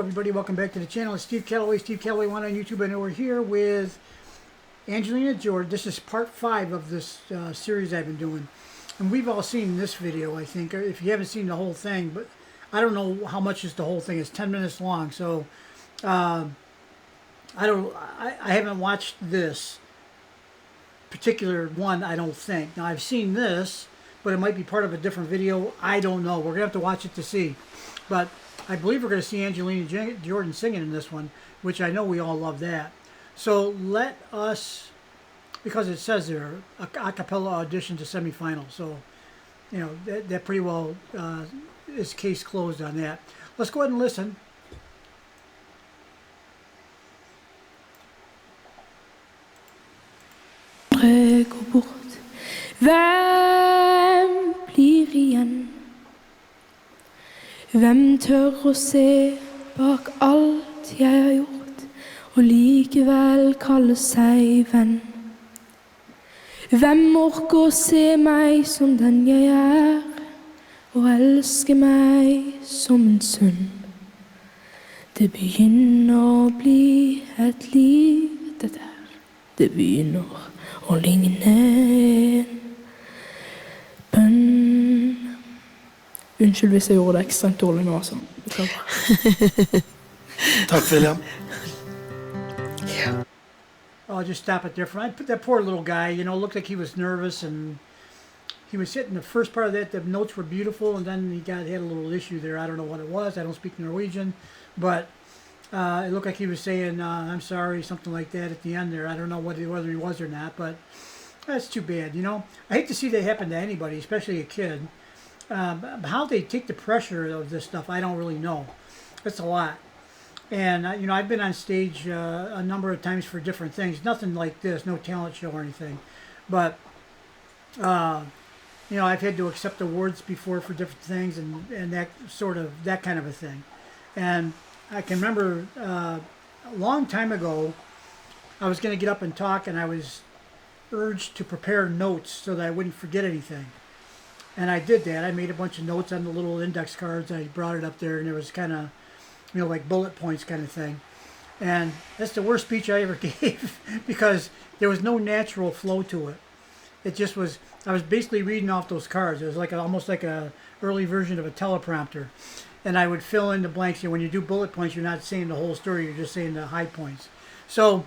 everybody, welcome back to the channel. It's Steve Callaway, Steve Callaway 1 on YouTube, and we're here with Angelina Jordan. This is part 5 of this series I've been doing. And we've all seen this video, I think, if you haven't seen the whole thing, but I don't know how much is the whole thing. It's 10 minutes long, so I haven't watched this particular one, I don't think. Now, I've seen this, but it might be part of a different video. I don't know. We're going to have to watch it to see. But I believe we're going to see Angelina Jordan singing in this one, which I know we all love that. So let us, because it says there, a cappella audition to semifinals. So, you know, that pretty well is case closed on that. Let's go ahead and listen. Gå bort. Hvem blir igjen? Hvem tør å se bak alt jeg har gjort, og likevel kalle seg venn? Hvem orker å se meg som den jeg er, og elske meg som en sønn? Det begynner å bli et liv, det der. Det begynner å ligne en bønn. Unnskyld hvis jeg gjorde det ekstremt dårlig nå, altså. Takk, William. Yeah. I'll just stop it there. That poor little guy, you know, looked like he was nervous, and he was hitting the first part of that. The notes were beautiful, and then he had a little issue there. I don't know what it was. I don't speak Norwegian, but it looked like he was saying, I'm sorry, something like that at the end there. I don't know whether he was or not, but that's too bad, you know. I hate to see that happen to anybody, especially a kid. How they take the pressure of this stuff, I don't really know. It's a lot. And, you know, I've been on stage a number of times for different things. Nothing like this, no talent show or anything. But, you know, I've had to accept awards before for different things and that kind of a thing. And I can remember a long time ago, I was going to get up and talk, and I was urged to prepare notes so that I wouldn't forget anything. And I did that. I made a bunch of notes on the little index cards. I brought it up there, and it was kind of, you know, like bullet points kind of thing. And that's the worst speech I ever gave because there was no natural flow to it. It just was, I was basically reading off those cards. It was like almost like a early version of a teleprompter. And I would fill in the blanks. You know, when you do bullet points, you're not saying the whole story. You're just saying the high points. So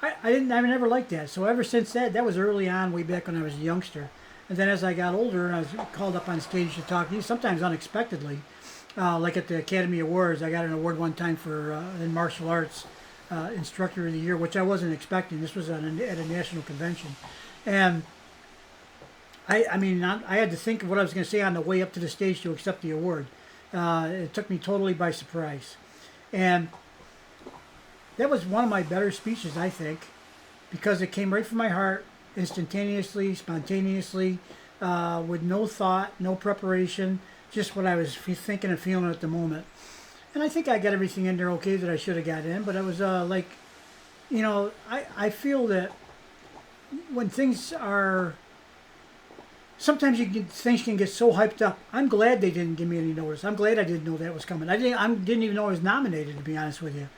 I never liked that. So ever since that was early on, way back when I was a youngster. And then as I got older and I was called up on stage to talk, sometimes unexpectedly, like at the Academy Awards, I got an award one time for in martial arts instructor of the year, which I wasn't expecting. This was at a national convention. And I mean, I had to think of what I was going to say on the way up to the stage to accept the award. It took me totally by surprise. And that was one of my better speeches, I think, because it came right from my heart, instantaneously, spontaneously, with no thought, no preparation, just what I was thinking and feeling at the moment. And I think I got everything in there okay that I should have got in, but I was like, you know, I feel that when things are, sometimes things can get so hyped up. I'm glad they didn't give me any notice. I'm glad I didn't know that was coming. I didn't even know I was nominated, to be honest with you.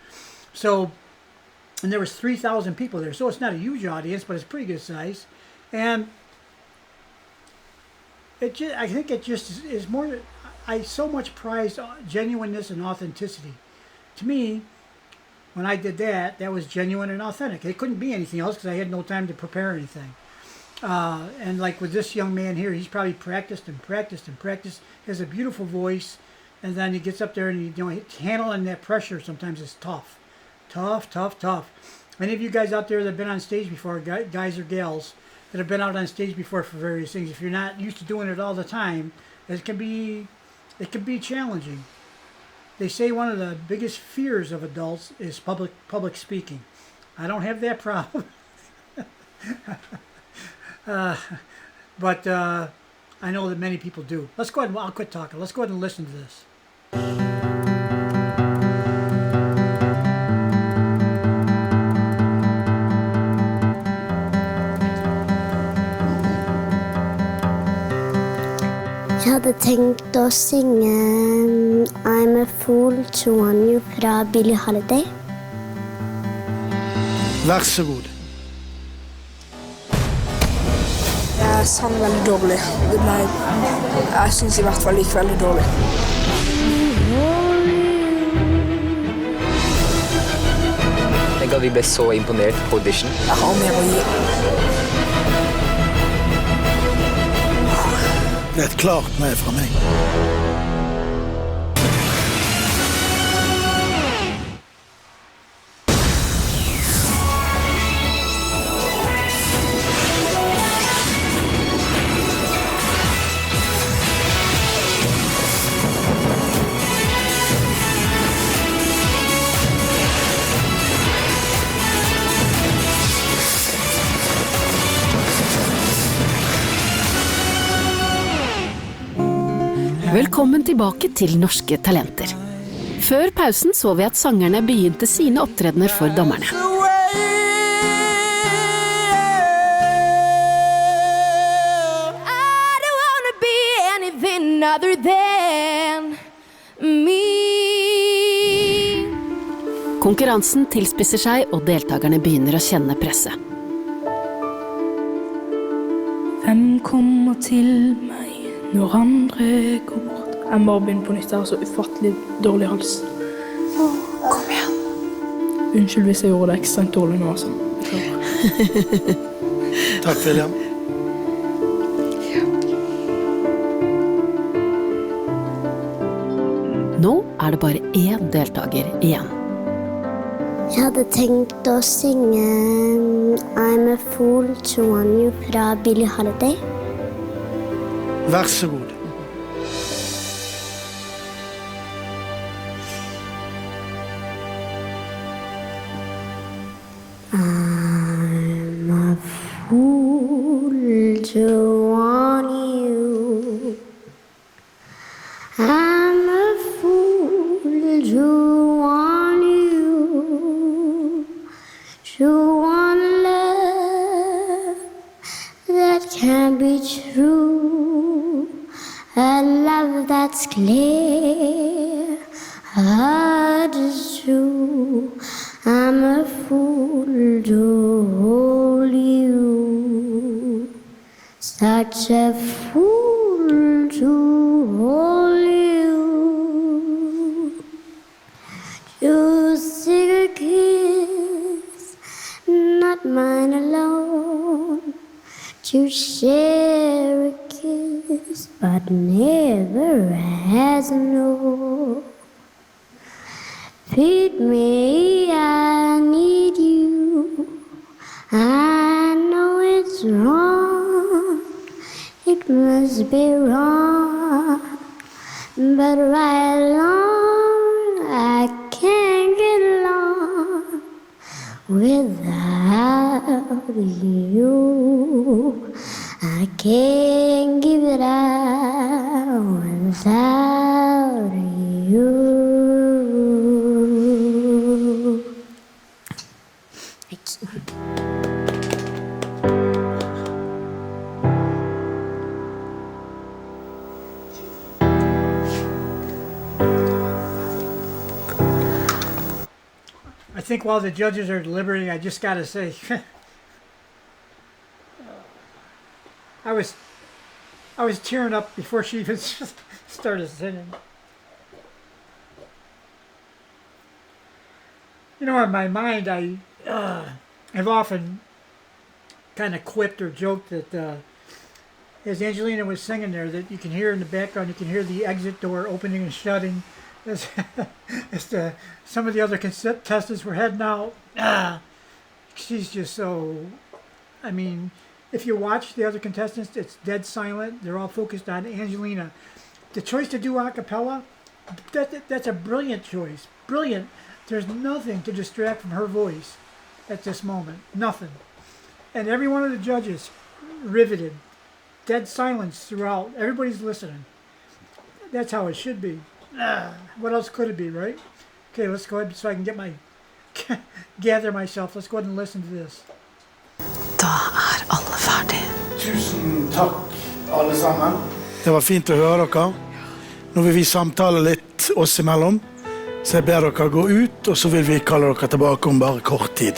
So, and there was 3,000 people there, so it's not a huge audience, but it's pretty good size. And I think it just is more, I so much prized genuineness and authenticity. To me, when I did that, that was genuine and authentic. It couldn't be anything else because I had no time to prepare anything. And like with this young man here, he's probably practiced and practiced and practiced. He has a beautiful voice, and then he gets up there and you know, handling that pressure sometimes is tough. Tough, tough, tough. Any of you guys out there that have been on stage before, guys or gals, that have been out on stage before for various things, if you're not used to doing it all the time, it can be challenging. They say one of the biggest fears of adults is public speaking. I don't have that problem. But I know that many people do. Let's go ahead and I'll quit talking. Let's go ahead and listen to this. Jeg hadde tenkt å synge I'm a Fool to Want You fra Billie Holiday. Vær så god. Jeg sang veldig dårlig. Jeg synes i hvert fall gikk veldig dårlig. Tenk at vi ble så imponert på audition. Jeg har mer å gi. Det er et klart nei fra meg. Velkommen tilbake til Norske Talenter. Før pausen så vi at sangerne begynte sine opptredener for dommerne. Konkurransen tilspisser seg, og deltakerne begynner å kjenne presset. Hvem kommer til meg når andre går bort? Jeg må begynne på nytt, jeg har så ufattelig dårlig hals. Kom igjen. Unnskyld hvis jeg gjorde det ekstremt dårlig nå, altså. Takk, William. Nå er det bare én deltaker igjen. Jeg hadde tenkt å synge I'm a Fool to Want You fra Billie Holiday. Vær så god. I'm a fool to want you. I'm a fool to want you. To want love that can be true. A love that's clear, hard as true. I'm a fool to hold you. Such a fool to hold you. To seek a kiss, not mine alone. To share a kiss, but never has no. Feed me, I need you. I know it's wrong, it must be wrong, but right along I can't get along without you. I can't give it up without you. I think while the judges are deliberating, I just got to say, I was tearing up before she even started singing. You know, in my mind, I've often kind of quipped or joked that as Angelina was singing there, that you can hear in the background, you can hear the exit door opening and shutting. As some of the other contestants were heading out. She's just so, I mean, if you watch the other contestants, it's dead silent. They're all focused on Angelina. The choice to do a cappella, that's a brilliant choice. Brilliant. There's nothing to distract from her voice at this moment. Nothing. And every one of the judges riveted. Dead silence throughout. Everybody's listening. That's how it should be. What else could it be, right? Okay, let's go ahead so I can get my gather myself. Let's go ahead and listen to this. Da alle ferdig. Tusen takk, alle sammen. Det var fint å høre dere. Nå vil vi samtale litt oss imellom, så jeg ber dere gå ut, og så vil vi kalle dere tilbake om bare kort tid.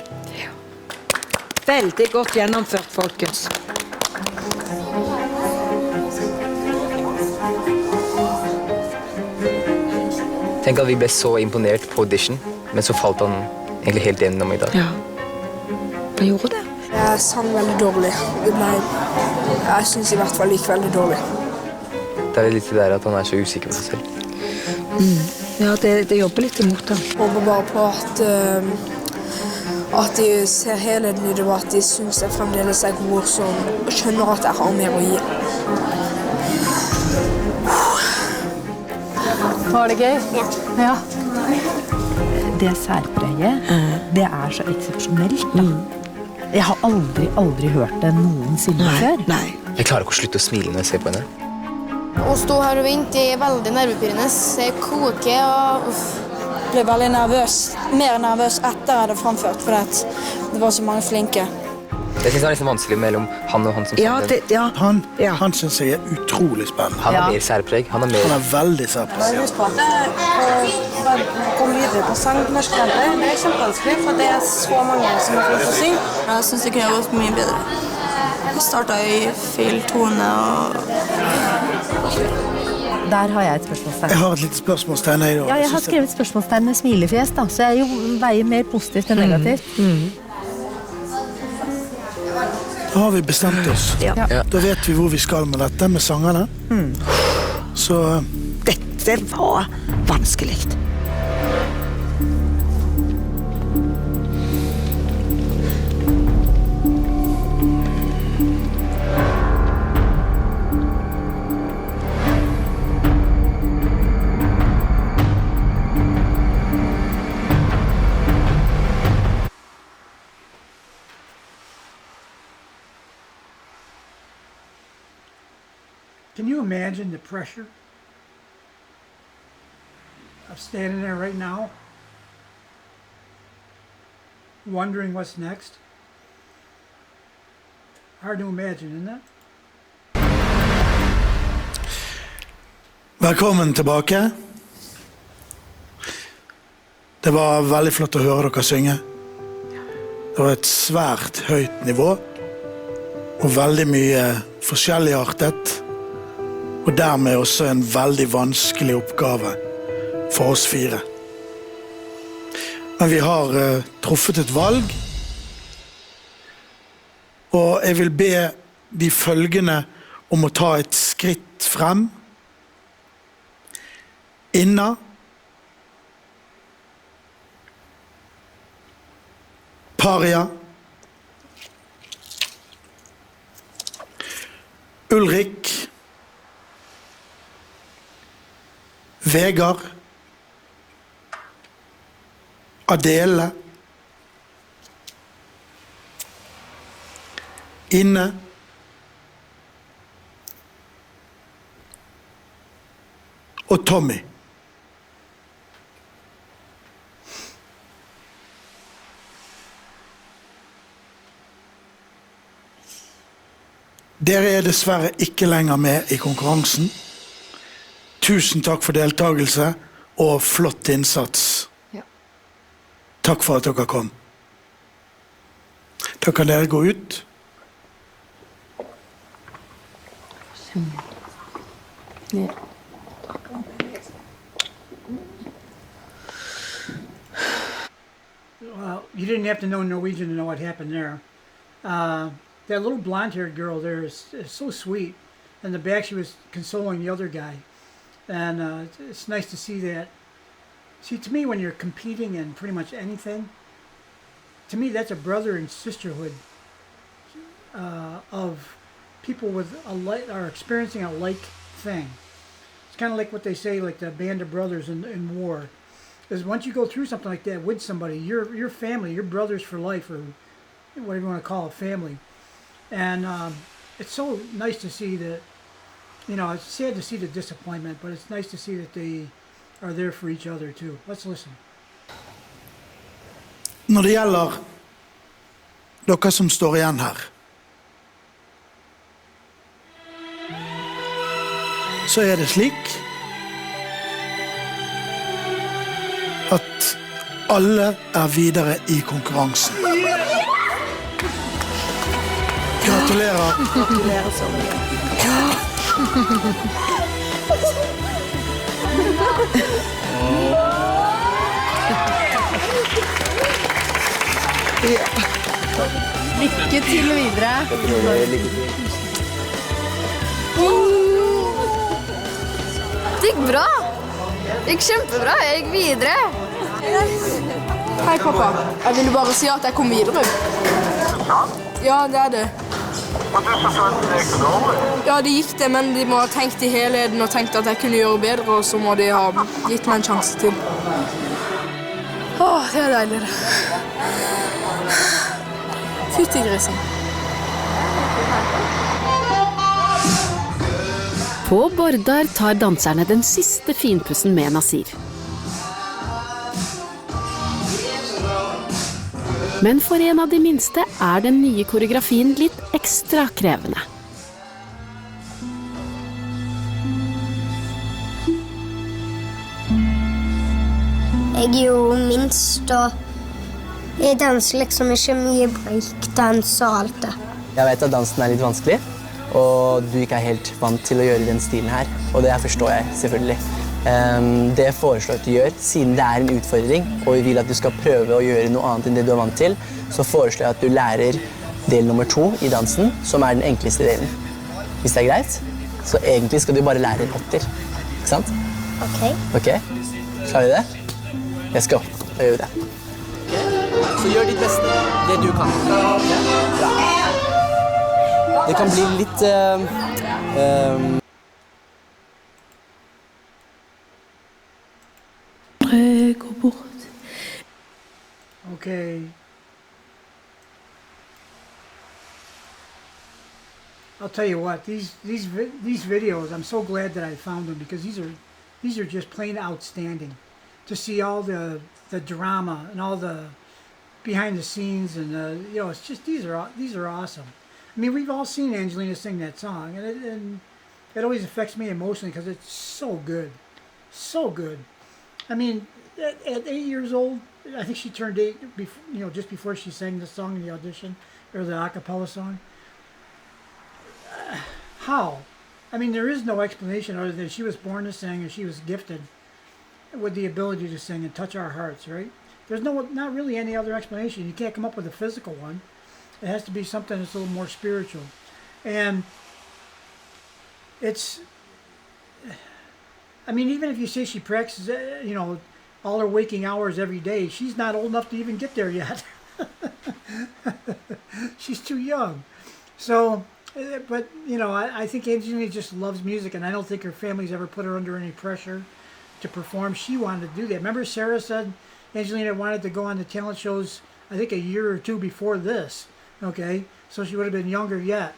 Veldig godt gjennomført, folkens. Tenk at vi ble så imponert på audition, men så falt han egentlig helt gjennom I dag. Ja. Hva gjorde det? Jeg sang veldig dårlig. Jeg synes I hvert fall gikk veldig dårlig. Det litt det der at han så usikker på seg selv. Ja, det jobber litt imot det. Jeg håper bare på at de ser helheten I det, og at de synes jeg fremdeles god, og skjønner at jeg har mer å gi. Var det gøy? Ja. Det særpreget, det så eksepsjonelt. Jeg har aldri hørt det noensinne før. Nei. Jeg klarer ikke å slutte å smile når jeg ser på henne. Å stå her og vente veldig nervepirrende. Jeg koker og Jeg ble veldig nervøs. Mer nervøs etter jeg hadde framført, for det var så mange flinke. Jeg synes det var nesten vanskelig mellom han og han som Ja, Han synes jeg utrolig spennende. Han har mer særpreg. Han Han veldig særpreg. Husk på at komme videre på sang på norsk talenter, det kjempevanskelig, for det så mange som har fått å synge. Jeg synes det kunne gått mye bedre. Jeg startet I feil tone og... Der har jeg et spørsmålstegn. Jeg har et lite spørsmålstegn. Ja, jeg har skrevet spørsmålstegn med smilefjes, da, så jeg veier mer positivt enn negativt. Da har vi bestemt oss. Ja. Da vet vi hvor vi skal med dette, med sangerne. Så Dette var vanskelig. Can you imagine the pressure of standing there right now, wondering what's next? Hard to imagine, isn't it? velkommen tilbake. Det var veldig flott å høre dere synge. Det var et svært høyt nivå, og veldig mye forskjelligartet, og dermed også en veldig vanskelig oppgave for oss fire. Men vi har truffet et valg, og jeg vil be de følgende om å ta et skritt frem. Inna. Paria. Ulrik. Vegard. Adele. Inne. Og Tommy. Dere dessverre ikke lenger med I konkurransen. Tusen takk for deltagelse og flott innsats. Ja. Takk for at dere kom. Da kan dere gå ut. Well, you didn't have to know Norwegian to know what happened there. That little blonde-haired girl there is so sweet. In the back, she was consoling the other guy. And it's nice to see that. See, to me, when you're competing in pretty much anything, to me, that's a brother and sisterhood of people with are experiencing a like thing. It's kind of like what they say, like the band of brothers in war. Is once you go through something like that with somebody, your family, your brothers for life, or whatever you want to call it, family. And it's so nice to see that, you know, it's sad to see the disappointment, but it's nice to see that they are there for each other too. Let's listen. Når det gjelder dere som står igjen her, så er det slik at alle er videre i konkurransen. Gratulerer. Gratulerer så mye. Lykke til videre. Det gikk bra. Det gikk kjempebra. Jeg gikk videre. Hei, pappa. Jeg ville bare si at jeg kom videre. Ja, det er det. Ja, det gikk det, men de må ha tenkt i helheten og tenkt at jeg kunne gjøre bedre, og så må de ha gitt meg en sjanse til. Åh, det er deilig, det. Fytti grisen. På Bordar tar danserne den siste finpussen med Nasir. Men for en av de minste er den nye koreografien litt ekstra krevende. Jeg er jo minst, og jeg danser liksom ikke mye breakdans og alt det. Jeg vet at dansen er litt vanskelig, og du ikke er helt vant til å gjøre den stilen her. Og det forstår jeg selvfølgelig. Det jeg foreslår at du gjør, siden det er en utfordring, og vi vil at du skal prøve å gjøre noe annet enn det du er vant til, så foreslår jeg at du lærer del nummer 2 i dansen, som er den enkleste delen. Hvis det er greit, så egentlig skal du bare lære en 8-er. Ikke sant? Ok. Ok? Klarer vi det? Let's go. Da gjør vi det. Så gjør ditt beste, det du kan. Bra. Det kan bli litt Gå bort. Okay. I'll tell you what, these videos, I'm so glad that I found them, because these are just plain outstanding. To see all the drama and all the behind the scenes, and you know, it's just these are awesome. I mean, we've all seen Angelina sing that song, and it always affects me emotionally because it's so good, so good. I mean, at 8 years old, I think she turned 8, you know, just before she sang the song in the audition, or the a cappella song. How? I mean, there is no explanation other than she was born to sing, and she was gifted with the ability to sing and touch our hearts, right? There's not really any other explanation. You can't come up with a physical one. It has to be something that's a little more spiritual. And it's, I mean, even if you say she practices, you know, all her waking hours every day, she's not old enough to even get there yet. She's too young. So, but, you know, I think Angelina just loves music, and I don't think her family's ever put her under any pressure to perform. She wanted to do that. Remember Sarah said Angelina wanted to go on the talent shows, I think, a year or 2 before this. Okay, so she would have been younger yet.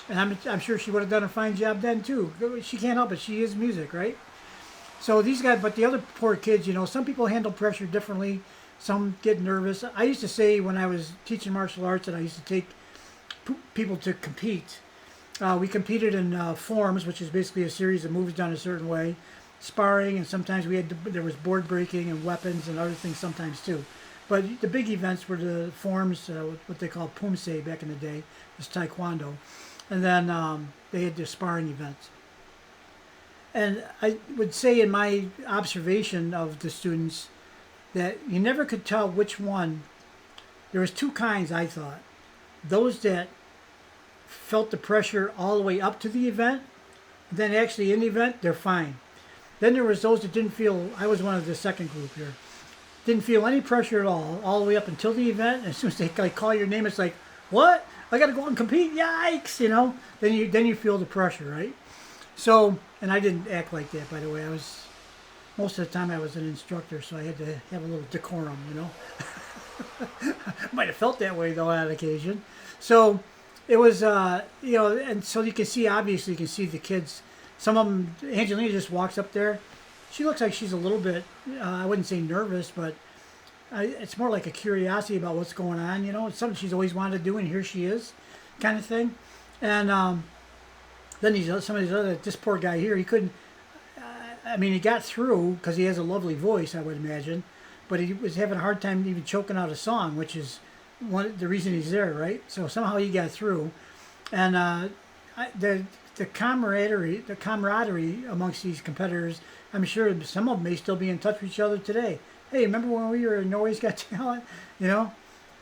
And I'm sure she would have done a fine job then too. She can't help it. She is music, right? So these guys, but the other poor kids, you know, some people handle pressure differently. Some get nervous. I used to say when I was teaching martial arts that I used to take people to compete. We competed in forms, which is basically a series of moves done a certain way, sparring, and sometimes there was board breaking and weapons and other things sometimes too. But the big events were the forms, what they call pumse back in the day, was taekwondo. And then they had the sparring events. And I would say in my observation of the students that you never could tell which one. There was 2 kinds, I thought. Those that felt the pressure all the way up to the event, and then actually in the event, they're fine. Then there was those that didn't feel, I was one of the second group here, didn't feel any pressure at all the way up until the event. And as soon as they like call your name, it's like, what? I got to go out and compete? Yikes! You know. Then you feel the pressure, right? So, and I didn't act like that, by the way. Most of the time I was an instructor, so I had to have a little decorum, you know. Might have felt that way though on occasion. So it was, you know, and so you can see, obviously, you can see the kids. Some of them, Angelina just walks up there. She looks like she's a little bit, I wouldn't say nervous, but it's more like a curiosity about what's going on, you know. It's something she's always wanted to do, and here she is, kind of thing. And Then some of these other, this poor guy here, he couldn't. I mean, he got through because he has a lovely voice, I would imagine, but he was having a hard time even choking out a song, which is the reason he's there, right? So somehow he got through, and the camaraderie amongst these competitors, I'm sure some of them may still be in touch with each other today. Hey, remember when we were in Norway's Got Talent? You know,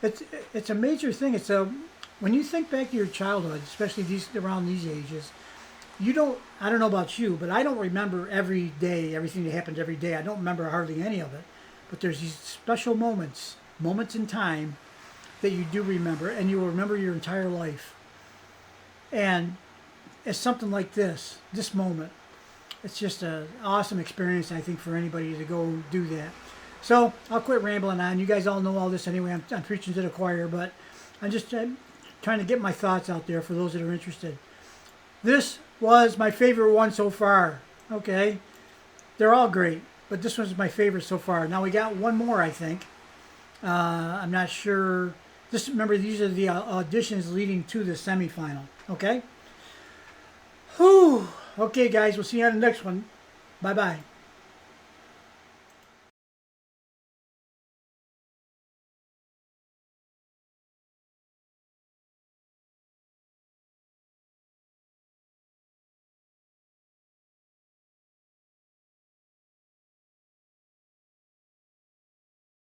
it's a major thing. When you think back to your childhood, especially around these ages, I don't know about you, but I don't remember every day, everything that happened every day. I don't remember hardly any of it. But there's these special moments in time that you do remember, and you will remember your entire life. And it's something like this moment. It's just an awesome experience, I think, for anybody to go do that. So I'll quit rambling on. You guys all know all this anyway. I'm preaching to the choir, but I'm just trying to get my thoughts out there for those that are interested. This was my favorite one so far. Okay, they're all great, but this one's my favorite so far. Now we got one more, I think. I'm not sure. Remember, these are the auditions leading to the semifinal. Okay. Whew. Okay, guys, we'll see you on the next one. Bye-bye.